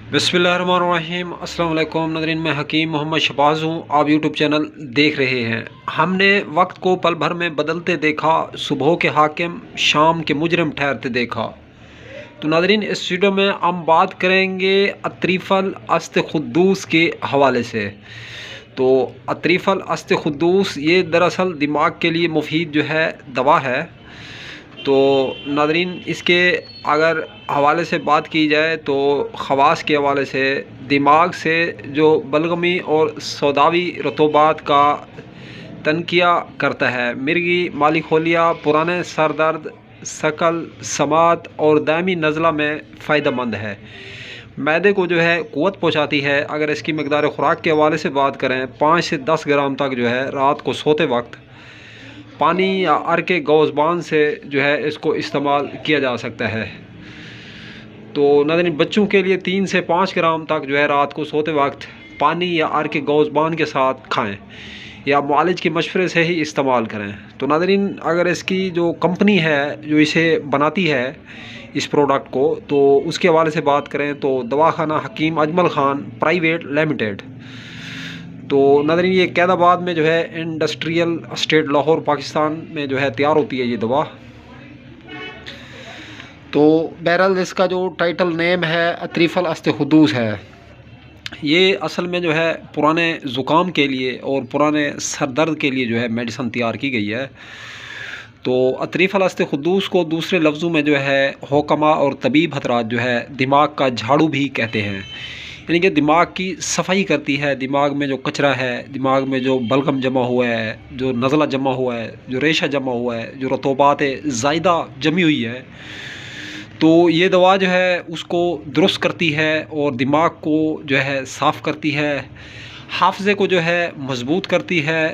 बिस्मिल्लाहिर्रहमानिर्रहीम। अस्सलाम वालेकुम नाज़रीन, मैं हकीम मोहम्मद शबाज़ हूँ। आप यूट्यूब चैनल देख रहे हैं। हमने वक्त को पल भर में बदलते देखा, सुबह के हाकिम शाम के मुजरिम ठहरते देखा। तो नाज़रीन, इस वीडियो में हम बात करेंगे अतरीफ़ल अस्त खुद्दूस के हवाले से। तो अतरीफ़ल अस्त खुद्दूस ये दरअसल दिमाग के लिए मुफीद जो है दवा है। तो नाज़रीन, इसके अगर हवाले से बात की जाए तो ख़वास के हवाले से दिमाग से जो बलगमी और सौदावी रतूबात का तनकिया करता है, मिर्गी, मालिकोलिया, पुराने सर दर्द, शकल, समात और दायमी नज़ला में फ़ायदेमंद है। मैदे को जो है क़ुव्वत पहुँचाती है। अगर इसकी मकदार ख़ुराक के हवाले से बात करें, 5 से 10 ग्राम तक जो है रात को सोते वक्त पानी या अर्क गौज़बान से जो है इसको इस्तेमाल किया जा सकता है। तो नाज़रीन, बच्चों के लिए 3 से 5 ग्राम तक जो है रात को सोते वक्त पानी या अर्क गौज़बान के साथ खाएं या मुआलिज के मशवरे से ही इस्तेमाल करें। तो नाज़रीन, अगर इसकी जो कंपनी है जो इसे बनाती है इस प्रोडक्ट को, तो उसके हवाले से बात करें तो दवाखाना हकीम अजमल ख़ान प्राइवेट लिमिटेड। तो नाज़रीन, ये कैदाबाद में जो है इंडस्ट्रियल स्टेट लाहौर पाकिस्तान में जो है तैयार होती है ये दवा। तो बहरहाल इसका जो टाइटल नेम है अतरीफ़ल अस्त खुद्दूस है। ये असल में जो है पुराने ज़ुकाम के लिए और पुराने सर दर्द के लिए जो है मेडिसन तैयार की गई है। तो अतरीफ़ल अस्त खुद्दूस को दूसरे लफ्ज़ों में जो है हुक्मा और तबीब हज़रात जो है दिमाग का झाड़ू भी कहते हैं। यानी कि दिमाग की सफाई करती है। दिमाग में जो कचरा है, दिमाग में जो बलगम जमा हुआ है, जो नज़ला जमा हुआ है, जो रेशा जमा हुआ है, जो रतूबात ज़ायदा जमी हुई है, तो ये दवा जो है उसको दुरुस्त करती है और दिमाग को जो है साफ़ करती है, हाफ़ज़े को जो है मज़बूत करती है।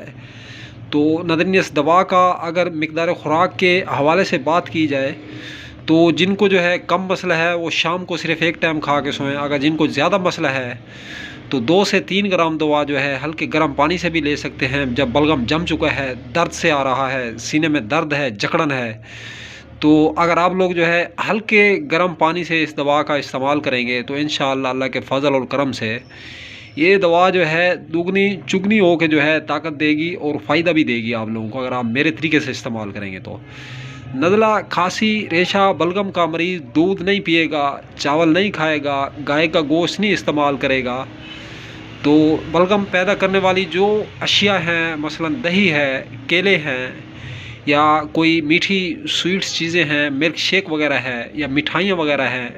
तो नाज़रीन, इस दवा का अगर मकदार ख़ुराक के हवाले से बात की जाए तो जिनको जो है कम मसला है वो शाम को सिर्फ़ एक टाइम खा के सोएं। अगर जिनको ज़्यादा मसला है तो 2 से 3 ग्राम दवा जो है हल्के गर्म पानी से भी ले सकते हैं। जब बलगम जम चुका है, दर्द से आ रहा है, सीने में दर्द है, जकड़न है, तो अगर आप लोग जो है हल्के गर्म पानी से इस दवा का इस्तेमाल करेंगे तो इंशाअल्लाह अल्लाह के फ़ज़ल और करम से ये दवा जो है दुगनी चुगनी हो के जो है ताकत देगी और फ़ायदा भी देगी आप लोगों को, अगर आप मेरे तरीके से इस्तेमाल करेंगे तो। नज़ला, खांसी, रेशा, बलगम का मरीज़ दूध नहीं पिएगा, चावल नहीं खाएगा, गाय का गोश्त नहीं इस्तेमाल करेगा, तो बलगम पैदा करने वाली जो अशिया हैं, मसलन दही है, केले हैं, या कोई मीठी स्वीट्स चीज़ें हैं, मिल्क शेक वगैरह है, या मिठाइयाँ वगैरह हैं,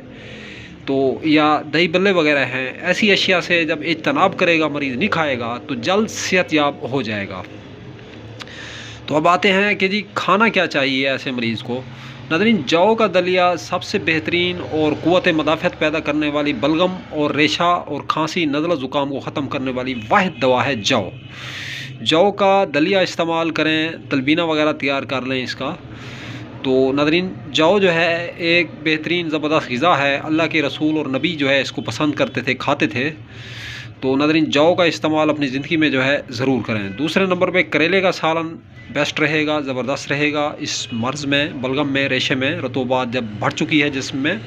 तो या दही बल्ले वगैरह हैं, ऐसी अशिया से जब इज्तनाब करेगा, मरीज़ नहीं खाएगा, तो जल्द सेहतयाब हो जाएगा। तो अब आते हैं कि जी खाना क्या चाहिए ऐसे मरीज़ को। नाज़रीन, जौ का दलिया सबसे बेहतरीन और क़ुव्वत मदाफ़त पैदा करने वाली बलगम और रेशा और खांसी, नज़ला ज़ुकाम को ख़त्म करने वाली वाहिद दवा है जौ। जौ का दलिया इस्तेमाल करें, तलबीना वगैरह तैयार कर लें इसका। तो नाज़रीन, जौ जो है एक बेहतरीन ज़बरदस्त ग़िज़ा है। अल्लाह के रसूल और नबी जो है इसको पसंद करते थे, खाते थे। तो नाज़रीन, जौ का इस्तेमाल अपनी ज़िंदगी में जो है ज़रूर करें। दूसरे नंबर पे करेले का सालन बेस्ट रहेगा, ज़बरदस्त रहेगा इस मर्ज़ में, बलगम में, रेशे में रतूबात जब बढ़ चुकी है जिस्म में।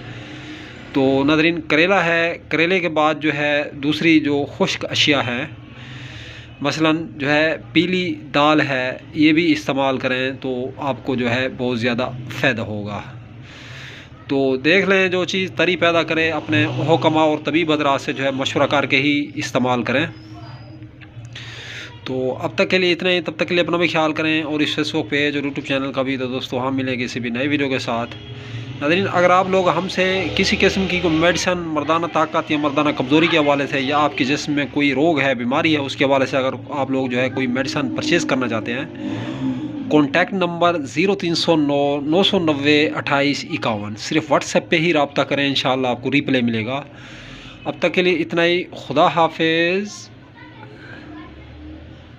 तो नाज़रीन, करेला है, करेले के बाद जो है दूसरी जो खुश्क अशिया हैं, मसलन जो है पीली दाल है, ये भी इस्तेमाल करें तो आपको जो है बहुत ज़्यादा फ़ायदा होगा। तो देख लें जो चीज़ तरी पैदा करे, अपने हुक्मा और तबीब हज़रात से जो है मशवरा करके ही इस्तेमाल करें। तो अब तक के लिए इतना ही, तब तक के लिए अपना भी ख्याल करें और इस फेसबुक पेज और यूट्यूब चैनल का भी। तो दोस्तों, हम मिलेंगे किसी भी नई वीडियो के साथ। नाज़रीन, अगर आप लोग हमसे किसी किस्म की कोई मेडिसन, मर्दाना ताकत या मर्दाना कमज़ोरी के हवाले से, या आपके जिस्म में कोई रोग है, बीमारी है, उसके हवाले से अगर आप लोग जो है कोई मेडिसन परचेज़ करना चाहते हैं, कॉन्टैक्ट नंबर 0309 990 2851, सिर्फ़ व्हाट्सएप पे ही रब्ता करें, इंशाअल्लाह आपको रिप्लाई मिलेगा। अब तक के लिए इतना ही। खुदा हाफिज़।